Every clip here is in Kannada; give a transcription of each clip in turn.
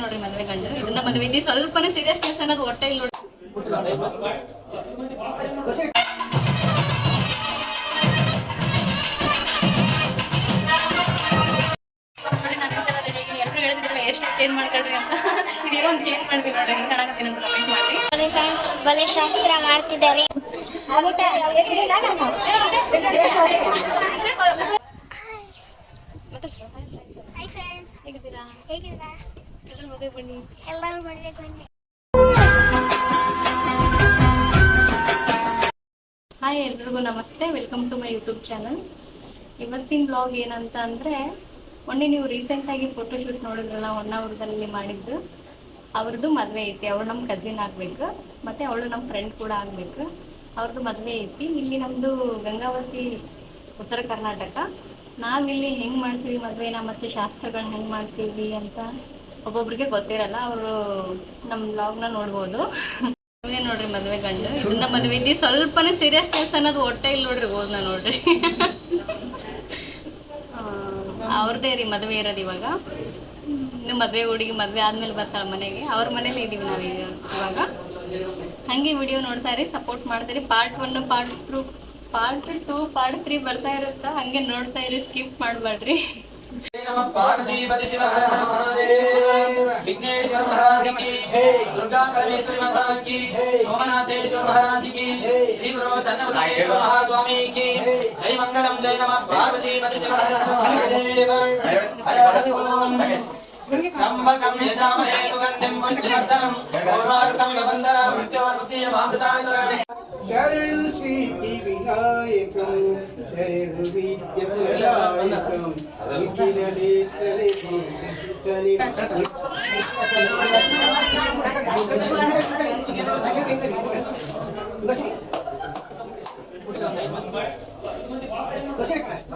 ನೋಡ್ರಿ ಮದ್ವೆ ಗಂಡು ಇದನ್ನ ಮದ್ವೆ ಇದ್ದಿ ಸ್ವಲ್ಪನೇ ಸೀರಿಯಸ್ನೆಸ್ ಅನ್ನೋದು ಹೊಟ್ಟೆ ಇಲ್ಲಿ ನೋಡಿ. ಎಲ್ಲರೂ ಹೇಳಿದ್ರಲ್ಲ ಎಷ್ಟು ಚೇಂಜ್ ಮಾಡ್ಕೊಳ್ರಿ ಅಂತ, ಇದೇನೋ ಒಂದು ಚೇಂಜ್ ಮಾಡ್ತೀವಿ ನೋಡ್ರಿ. ಹಿಂಗೆ ಕಾಣಕತ್ತೀನಿ ಅಂತ ಕಮೆಂಟ್ ಮಾಡ್ರಿ. ಬಲೆ ಶಾಸ್ತ್ರ ಮಾಡ್ತಿದ್ದಾರೆ. ಹೇಗಿದ್ದೀರಾ? ಎಲ್ಲರೂ ಮದುವೆ ಬನ್ನಿ. ಎಲ್ಲರೂ ಮದುವೆ ಬನ್ನಿ. ಹಾಯ್, ಎಲ್ರಿಗೂ ನಮಸ್ತೆ. Welcome to my YouTube channel. ಇವತ್ತಿನ ಬ್ಲಾಗ್ ಏನಂತ ಅಂದರೆ, ಮೊನ್ನೆ ನೀವು ರೀಸೆಂಟಾಗಿ ಫೋಟೋಶೂಟ್ ನೋಡಿದ್ರಲ್ಲ, ಹೊನ್ನಾವರದಲ್ಲಿ ಮಾಡಿದ್ದು. ಅವ್ರದ್ದು ಮದುವೆ ಐತಿ. ಅವ್ರು ನಮ್ಮ ಕಸಿನ್ ಆಗಬೇಕು, ಮತ್ತು ಅವಳು ನಮ್ಮ ಫ್ರೆಂಡ್ ಕೂಡ ಆಗಬೇಕು. ಅವ್ರದ್ದು ಮದುವೆ ಐತಿ. ಇಲ್ಲಿ ನಮ್ಮದು ಗಂಗಾವತಿ, ಉತ್ತರ ಕರ್ನಾಟಕ. ನಾವಿಲ್ಲಿ ಹೆಂಗೆ ಮಾಡ್ತೀವಿ ಮದುವೆನ ಮತ್ತು ಶಾಸ್ತ್ರಗಳನ್ನ ಹೆಂಗೆ ಮಾಡ್ತೀವಿ ಅಂತ ಒಬ್ಬೊಬ್ರಿಗೆ ಗೊತ್ತಿರಲ್ಲ. ಅವರು ನಮ್ಮ ಬ್ಲಾಗ್ನ ನೋಡ್ಬೋದು. ಇವನೇ ನೋಡ್ರಿ ಮದುವೆ ಗಂಡು. ಇದನ್ನ ಮದುವೆ ಇದ್ದಿ ಸ್ವಲ್ಪನೇ ಸೀರಿಯಸ್ನೆಸ್ ಅನ್ನೋದು ಹೊಟ್ಟೆ ಇಲ್ಲಿ ನೋಡ್ರಿ ಹೋದ್ನ ನೋಡ್ರಿ. ಅವ್ರದ್ದೇ ರೀ ಮದುವೆ ಇರೋದು ಇವಾಗ. ಇನ್ನು ಮದುವೆ ಹುಡುಗಿ ಮದುವೆ ಆದ್ಮೇಲೆ ಬರ್ತಾಳೆ ಮನೆಗೆ. ಅವ್ರ ಮನೇಲಿ ಇದ್ದೀವಿ ನಾವೀಗ ಇವಾಗ. ಹಾಗೆ ವಿಡಿಯೋ ನೋಡ್ತಾ ಇರಿ, ಸಪೋರ್ಟ್ ಮಾಡ್ತೀರಿ. ಪಾರ್ಟ್ 1, ಪಾರ್ಟ್ 2, ಪಾರ್ಟ್ 3 ಬರ್ತಾ ಇರುತ್ತಾ, ಹಂಗೆ ನೋಡ್ತಾ ಇರಿ, ಸ್ಕಿಪ್ ಮಾಡಬೇಡ್ರಿ. पार्वतीपति शिव हर महादेव, विघ्नेश्वर महाराज की, दुर्गा परमेश्वरी माता की, सोमनाथेश्वर महाराज की, श्री गुरु चन्नबसवेश्वर महास्वामी की जय मंगलम जय नमः पार्वतीपति शिव हर महादेव। हर हर ओम त्र्यंबकं यजामहे सुगंधिं पुष्टिवर्धनं उर्वारुकमिव बन्धनं मृत्योर्मुक्षीयमामृताय। शरण सिद्धि विनायकं शरण विद्याप्रदायकं विघ्ननेत्रले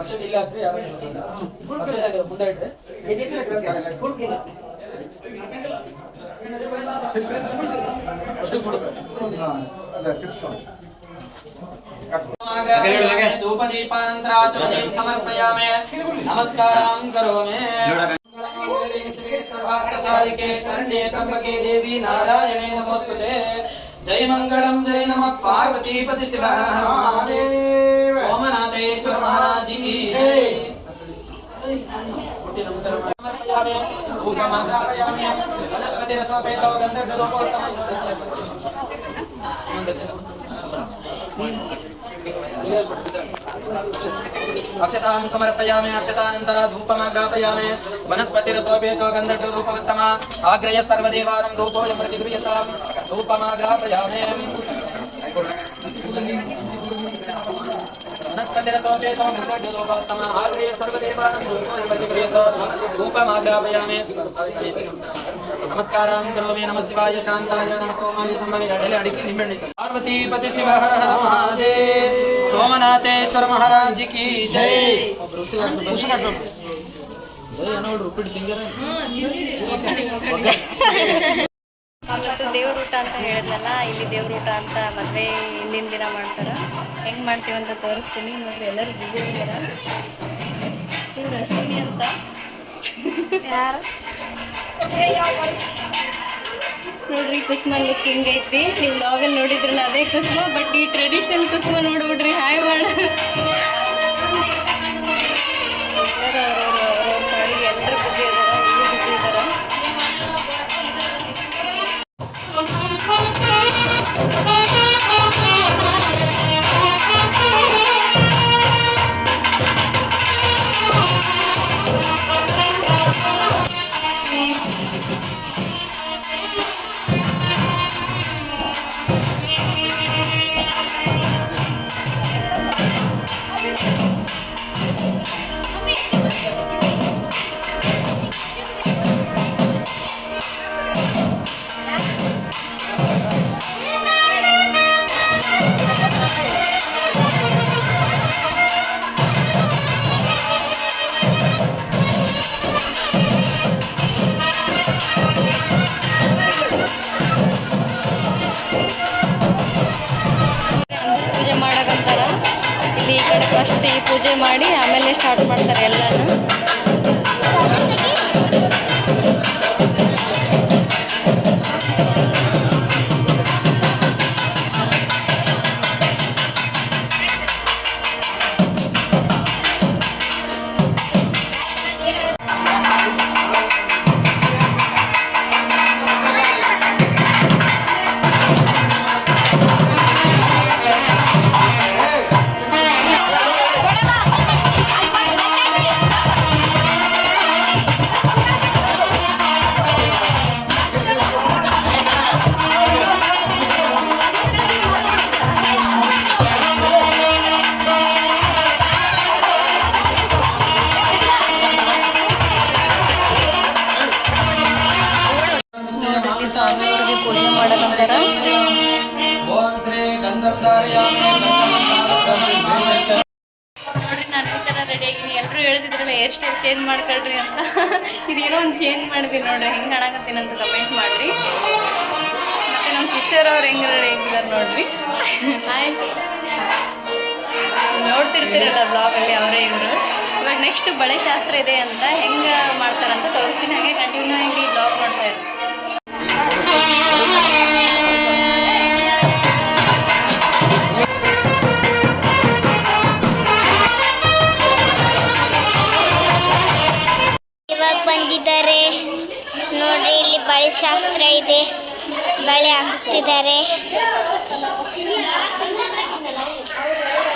ಅಕ್ಷತೆ ಇಲ್ಲ ಅಷ್ಟೇ. ಅಕ್ಷತೆ ಮುಂದೆ ಇಟ್ಟರೆ धूपदीपानन्तराचमनीं समर्पयामि, नमस्कारां करोमि। सर्वार्थसाधिके शरण्ये त्र्यम्बके देवी नारायणे नमोस्तुते। जय मंगलम जय नमः पार्वतीपति शिव हर महादेव, सोमनाथेश्वर महाराज की जय। नमस्कार समर्पयामि, धूपमाग्रापयामि, वनस्पतिरसोपेतो गन्धर्वधूपोत्तमं अक्षतां समर्पयामि, अक्षतानन्तरा धूपमाग्रापयामि, वनस्पतिरसोपेतो गन्धर्वधूपोत्तम आग्रह्य सर्वदेवानां धूपोऽयं प्रतिगृह्यतां धूपमाग्रापयामि। वनस्पतिरसोपेतो गन्धर्वधूपोत्तम आग्रह्य सर्वदेवानां धूपोऽयं प्रतिगृह्यतां धूपमाग्रापयामि। नमस्कारां करोमि। नमः शिवाय शान्ताय नमः सोमाय सम्भवे अडले अडिके निम्बे। पार्वतीपति शिव हर महादेव, सोमनाथेश्वर महाराज की जय। जय ನೋಡ್ರಿ ಉಪ್ಪಿಟ್ಟು ತಿಂಗರ. ಇವತ್ತು ದೇವ್ರ ಊಟ ಅಂತ ಹೇಳಿದ್ನಲ್ಲ, ಇಲ್ಲಿ ದೇವ್ರ ಊಟ ಅಂತ ಮದುವೆ ಹಿಂದಿನ ದಿನ ಮಾಡ್ತಾರೆ. ಹೆಂಗೆ ಮಾಡ್ತೀವಿ ಅಂತ ತೋರಿಸ್ತೀನಿ ನೋಡ್ರಿ. ಎಲ್ಲರೂ ಬಿಸಿ ಇದ್ದಾರೆ. ಇವ್ರು ಅಶ್ವಿನಿ ಅಂತ ಯಾರು ನೋಡ್ರಿ. ಕುಸುಮ ಲುಕ್ ಹಿಂಗೈತಿ. ನೀವು ಬ್ಲಾಗಲ್ಲಿ ನೋಡಿದ್ರಲ್ಲ ಅದೇ ಕುಸುಮ, ಬಟ್ ಈ ಟ್ರೆಡಿಷನಲ್ ಕುಸುಮ ನೋಡ್ಬಿಡ್ರಿ. ಹಾಯ್ ಮಾಡ ಅವ್ರವ್ರ ಸಾರಿಗೆ ಎಲ್ಲರೂ ಬಿಸಿ ಇದ್ದಾರೆ. ಇಲ್ಲೂ ಬಿಸಿ ಇದ್ದಾರೆ. ಮಾಡಲಂತಾರ. ಓಂ ಶ್ರೀ ಗಂಧರ್ವಾರ್ಯಾಮೇ ನೋಡ್ರಿ ನಾನು ಈ ಥರ ರೆಡಿ ಆಗಿನಿ. ಎಲ್ಲರೂ ಹೇಳ್ತಿದ್ರಲ್ಲ ಹೇರ್ ಸ್ಟೈಲ್ ಚೇಂಜ್ ಮಾಡ್ಕೊಳ್ರಿ ಅಂತ. ಇದೇನೋ ಒಂದು ಚೇಂಜ್ ಮಾಡಿದ್ವಿ ನೋಡ್ರಿ. ಹೆಂಗೆ ಕಾಣಕತ್ತೀನಿ ಅಂತ ಕಮೆಂಟ್ ಮಾಡಿರಿ. ಮತ್ತು ನಮ್ಮ ಸಿಸ್ಟರ್ ಅವ್ರು ಹೆಂಗೆ ರೆಡಿ ಆಗಿದ್ದಾರೆ ನೋಡ್ರಿ. ಆಯ್ತು, ನೋಡ್ತಿರ್ತೀರಲ್ಲ ಬ್ಲಾಗಲ್ಲಿ ಅವರೇ ಇವರು. ಇವಾಗ ನೆಕ್ಸ್ಟ್ ಬಳೆ ಶಾಸ್ತ್ರ ಇದೆ ಅಂತ ಹೆಂಗೆ ಮಾಡ್ತಾರಂತ ತೋರಿಸ್ತೀನಿ. ಹಾಗೆ ಕಂಟಿನ್ಯೂ ಆಗಿ ಬ್ಲಾಗ್ ಮಾಡ್ತಾ ಇರ್ತೀನಿ. ಇವಾಗ ಬಂದಿದ್ದಾರೆ ನೋಡ್ರಿ, ಇಲ್ಲಿ ಬಳೆ ಶಾಸ್ತ್ರ ಇದೆ, ಬಳೆ ಹಾಕ್ತಿದ್ದಾರೆ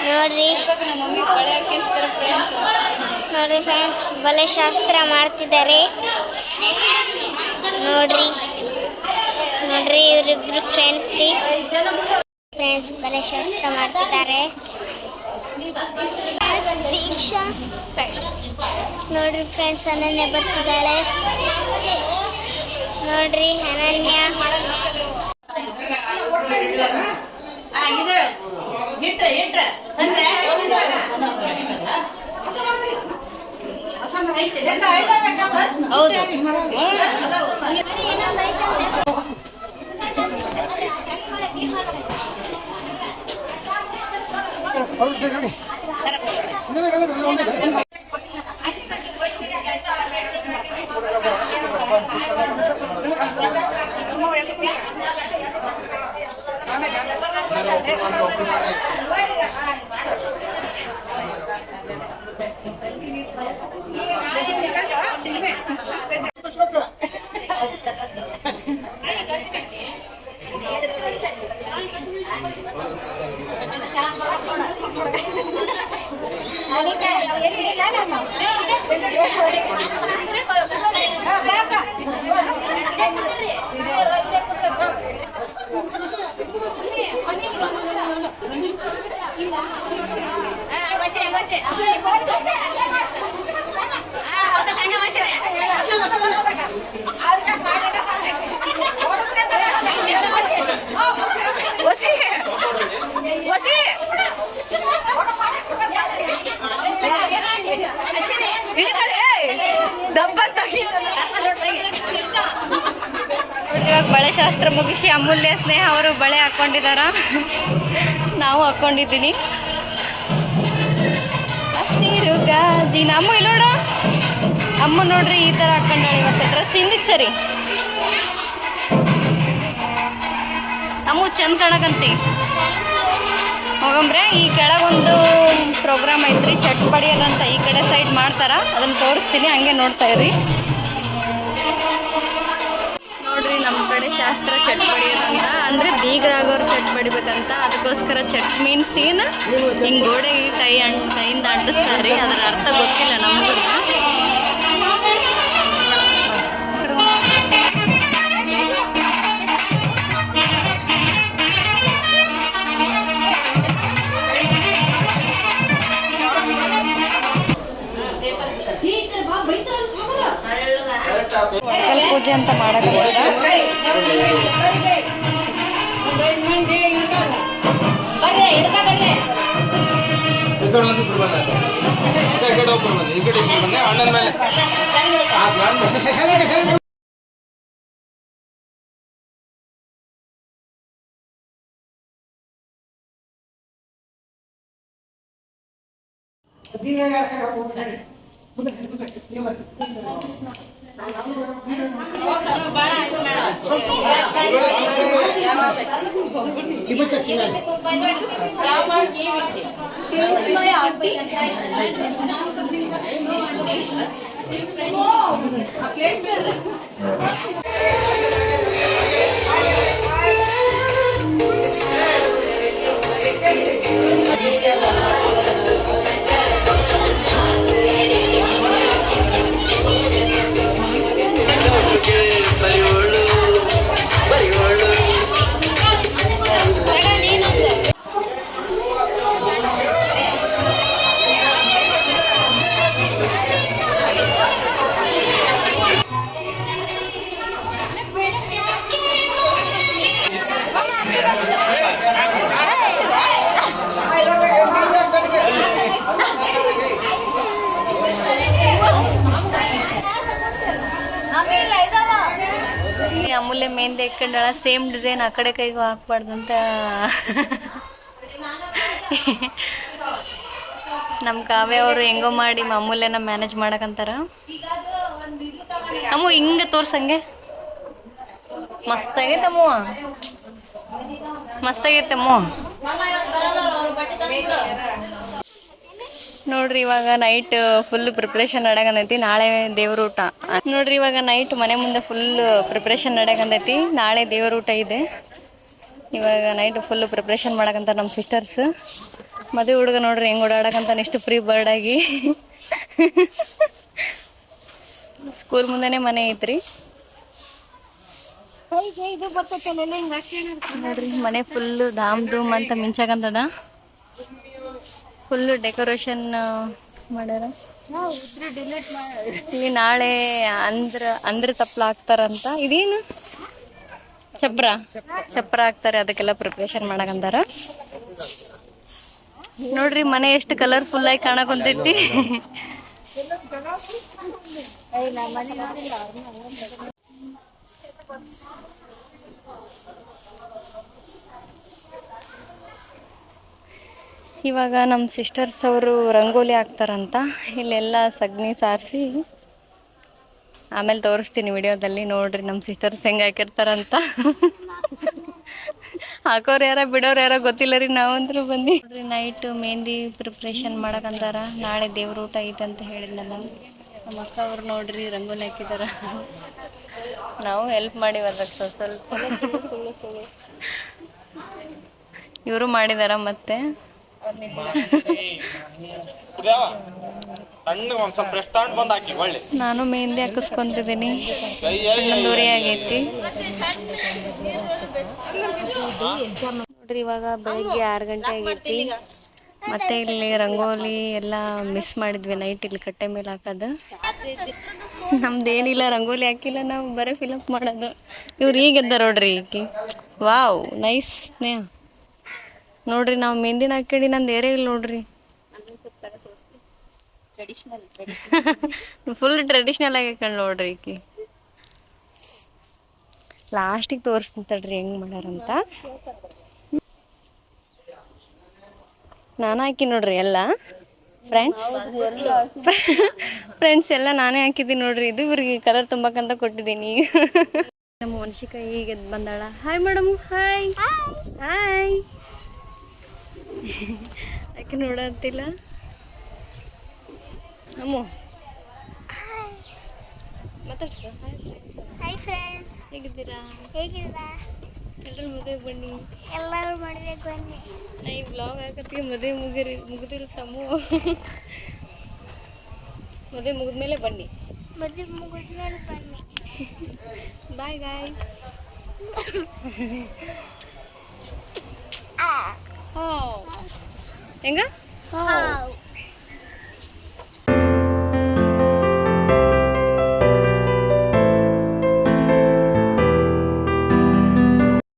ನೋಡ್ರಿ. ನೋಡ್ರಿ ಫ್ರೆಂಡ್ಸ್, ಬಳೆ ಶಾಸ್ತ್ರ ಮಾಡ್ತಿದ್ದಾರೆ ನೋಡ್ರಿ. ನೋಡ್ರಿ ಇವರಿಬ್ರು ಫ್ರೆಂಡ್ಸ್ ರೀ. ಫ್ರೆಂಡ್ಸ್ ಬಳೆ ಶಾಸ್ತ್ರ ಮಾಡ್ತಿದ್ದಾರೆ. ದೀಕ್ಷಾ ನೋಡ್ರಿ ಫ್ರೆಂಡ್ಸ್, ಅನನ್ಯ ಬರ್ತಿದ್ದಾಳೆ ನೋಡ್ರಿ. ಅನನ್ಯ ಹೌದು, ಇವಾಗ ಬಳೆ ಶಾಸ್ತ್ರ ಮುಗಿಸಿ ಅಮೂಲ್ಯ ಸ್ನೇಹ ಅವರು ಬಳೆ ಹಾಕೊಂಡಿದಾರ. ನಾವು ಹಾಕೊಂಡಿದ್ದೀನಿ. ಹಸಿರು ಗಾಜಿನ ಅಮ್ಮ ಇಲ್ಲಿ ನೋಡು. ಅಮ್ಮ ನೋಡ್ರಿ ಈ ತರ ಹಾಕೊಂಡಾಳೆ ಇವತ್ತು ಡ್ರೆಸ್. ಹಿಂದಿಕ್ ಸರಿ ಅಮ್ಮ ಚಂದ ಕಾಣಕಂತಿ. ಹೋಗಂಬ್ರೆ, ಈ ಕೆಳಗೊಂದು ಪ್ರೋಗ್ರಾಮ್ ಐತ್ರಿ, ಚಟ್ಪಡಿಯಲ್ಲ ಅಂತ. ಈ ಕಡೆ ಸೈಡ್ ಮಾಡ್ತಾರ, ಅದನ್ನ ತೋರಿಸ್ತೀನಿ, ಹಂಗೆ ನೋಡ್ತಾ ಇರಿ. ನೋಡ್ರಿ ನಮ್ಮ ಕಡೆ ಶಾಸ್ತ್ರ ಚಟ್ಪಡಿಯೋದಂತ ಅಂದ್ರೆ ಬೀಗರಾಗೋರು ಚಟ್ ಬಡಿಬೇಕಂತ. ಅದಕ್ಕೋಸ್ಕರ ಚಟ್ ಮೀನ್ಸ್ ಏನು ಹಿಂಗ್ ಗೋಡೆಗೆ ಕೈಯಿಂದ ಅಂಟಿಸ್ತಾರ್ರಿ. ಅದರ ಅರ್ಥ ಗೊತ್ತಿಲ್ಲ ನಮಗೂ. ಪೂಜೆ ಅಂತ ಮಾಡಕ್ಕೆ ಅಣ್ಣನ ಮೇಲೆ ಅಮೂಲ್ಯ ಮೆಹಂದಿ ಹಾಕೊಂಡಾಳ ಸೇಮ್ ಡಿಸೈನ್ ಆ ಕಡೆ ಕೈಗೂ ಹಾಕ್ಬಾರ್ದಂತ ನಮ್ಮ ಕಾವ್ಯ ಅವರು ಹೆಂಗೋ ಮಾಡಿ ಅಮೂಲ್ಯನ ಮ್ಯಾನೇಜ್ ಮಾಡಕಂತಾರ. ಅಮ್ಮು ಹಿಂಗೆ ತೋರ್ಸಂಗೆ ಮಸ್ತಾಗೈತೆ ಅಮ್ಮು, ಮಸ್ತಾಗೈತೆ ಅಮ್ಮು. ನೋಡ್ರಿ ಇವಾಗ ನೈಟ್ ಫುಲ್ ಪ್ರಿಪ್ರೇಷನ್ ನಡೆಯಕಂದೈತಿ. ನಾಳೆ ದೇವ್ರ ಊಟ ನೋಡ್ರಿ. ಇವಾಗ ನೈಟ್ ಮನೆ ಮುಂದೆ ಫುಲ್ ಪ್ರಿಪ್ರೇಷನ್ ನಡೆಯಕಂದೈತಿ. ನಾಳೆ ದೇವ್ರ ಊಟ ಇದೆ. ಇವಾಗ ನೈಟ್ ಫುಲ್ ಪ್ರಿಪ್ರೇಷನ್ ಮಾಡಕಂತ ನಮ್ಮ ಸಿಸ್ಟರ್ಸ್. ಮದುವೆ ಹುಡುಗ ನೋಡ್ರಿ ಹೆಂಗ್ ಓಡಾಡಕಂತಾನೆ ಎಷ್ಟು ಫ್ರೀ ಬರ್ಡ್ ಆಗಿ. ಸ್ಕೂಲ್ ಮುಂದೆನೆ ಮನೆ ಐತ್ರಿ ನೋಡ್ರಿ. ಮನೆ ಫುಲ್ ಧಾಮ್ ಧೂಮ್ ಅಂತ ಮಿಂಚಾಕಂತದ. ಫುಲ್ ಡೆಕೋರೇಷನ್ ಮಾಡ್ಯಾರ. ಇಲ್ಲಿ ನಾಳೆ ಅಂದ್ರ ತಪ್ಪಲ ಹಾಕ್ತಾರಂತ. ಇದೇನು ಚಪ್ರ ಹಾಕ್ತಾರೆ, ಅದಕ್ಕೆಲ್ಲ ಪ್ರಿಪ್ರೇಷನ್ ಮಾಡಕಂತಾರ. ನೋಡ್ರಿ ಮನೆ ಎಷ್ಟು ಕಲರ್ಫುಲ್ ಆಗಿ ಕಾಣಕೊಂತೈತಿ. ಇವಾಗ ನಮ್ಮ ಸಿಸ್ಟರ್ಸ್ ಅವರು ರಂಗೋಲಿ ಹಾಕ್ತಾರಂತ. ಇಲ್ಲೆಲ್ಲ ಸಗಣಿ ಸಾರಿಸಿ ಆಮೇಲೆ ತೋರಿಸ್ತೀನಿ ವಿಡಿಯೋದಲ್ಲಿ. ನೋಡ್ರಿ ನಮ್ಮ ಸಿಸ್ಟರ್ಸ್ ಹೆಂಗೆ ಹಾಕಿರ್ತಾರಂತ. ಹಾಕೋರು ಯಾರ ಬಿಡೋರು ಯಾರ ಗೊತ್ತಿಲ್ಲ ರೀ. ನಾವಂದ್ರೂ ಬಂದು ನೋಡ್ರಿ ನೈಟ್ ಮೆಹಂದಿ ಪ್ರಿಪ್ರೇಷನ್ ಮಾಡಕಂತಾರ. ನಾಳೆ ದೇವ್ರ ಊಟ ಐತೆ ಅಂತ ಹೇಳಿದ್ನಲ್ಲ. ನಮ್ಮ ಅಕ್ಕ ಅವ್ರು ನೋಡ್ರಿ ರಂಗೋಲಿ ಹಾಕಿದಾರ. ನಾವು ಹೆಲ್ಪ್ ಮಾಡಿವಿ ಅದಕ್ಕೆ ಸ್ವಲ್ಪ ಸುಳ್ಳು ಇವರು ಮಾಡಿದಾರ. ಮತ್ತೆ ನಾನು ಮೆಹಂದಿ ಹಾಕಿಸ್ಕೊಂತಿದ್ದೀನಿ. ದೂರಿ ಆಗೈತಿ ನೋಡ್ರಿ. ಇವಾಗ ಬೆಳಿಗ್ಗೆ 6 ಗಂಟೆ ಆಗೈತಿ. ಮತ್ತೆ ಇಲ್ಲಿ ರಂಗೋಲಿ ಎಲ್ಲ ಮಿಸ್ ಮಾಡಿದ್ವಿ ನೈಟ್ ಇಲ್ಲಿ ಕಟ್ಟೆ ಮೇಲೆ ಹಾಕೋದು. ನಮ್ದೇನಿಲ್ಲ, ರಂಗೋಲಿ ಹಾಕಿಲ್ಲ, ನಾವು ಬರೀ ಫಿಲಪ್ ಮಾಡೋದು. ಇವ್ರು ಈಗ ಎದ್ದಾರ ನೋಡ್ರಿ. ಈಕಿ ವಾವ್ ನೈಸ್ ಸ್ನೇಹ ನೋಡ್ರಿ. ನಾವು ಮೆಹಂದಿನ ಹಾಕಿ ನಂದು ಏರೇ ಇಲ್ಲ ನೋಡ್ರಿ. ಫುಲ್ ಟ್ರೆಡಿಷನಲ್ ಆಗಿ ಹಾಕೊಂಡು ನೋಡ್ರಿ. ಈಕಿ ಲಾಸ್ಟಿಗೆ ತೋರಿಸ್ತಾಳ್ರಿ ಹೆಂಗ್ ಮಾಡ್ಯಾರಂತ. ನಾನು ಹಾಕಿ ನೋಡ್ರಿ ಎಲ್ಲ ಫ್ರೆಂಡ್ಸ್ ಎಲ್ಲ ನಾನೇ ಹಾಕಿದ್ದೀನಿ ನೋಡ್ರಿ. ಇದು ಇವ್ರಿಗೆ ಕಲರ್ ತುಂಬಕ್ಕಂತ ಕೊಟ್ಟಿದ್ದೀನಿ. ನಮ್ಮ ವಂಶಿಕಾ ಈಗ ಎದ್ದು ಬಂದಾಳ. Hi madam. Hi hi. ಯಾಕೆ ನೋಡತ್ತಿಲ್ಲ ಅಮ್ಮು? ಮಾತಾಡ್ಸ. ಹಾಯ್ ಫ್ರೆಂಡ್, ಹೇಗಿದ್ದೀರಾ? ಎಲ್ಲರೂ ಮದುವೆ ಬನ್ನಿ. ಮದುವೆಗೆ ಬನ್ನಿ. ನಾ ಈ ಬ್ಲಾಗ್ ಹಾಕತ್ತಿಗೆ ಮದುವೆ ಮುಗಿದಿರುತ್ತಮ್ಮು. ಮದುವೆ ಮುಗಿದ್ಮೇಲೆ ಬನ್ನಿ. ಮದುವೆ ಮುಗಿದ್ಮೇಲೆ ಬನ್ನಿ. ಬಾಯ್ ಗಾಯ್. ಹೆಂಗ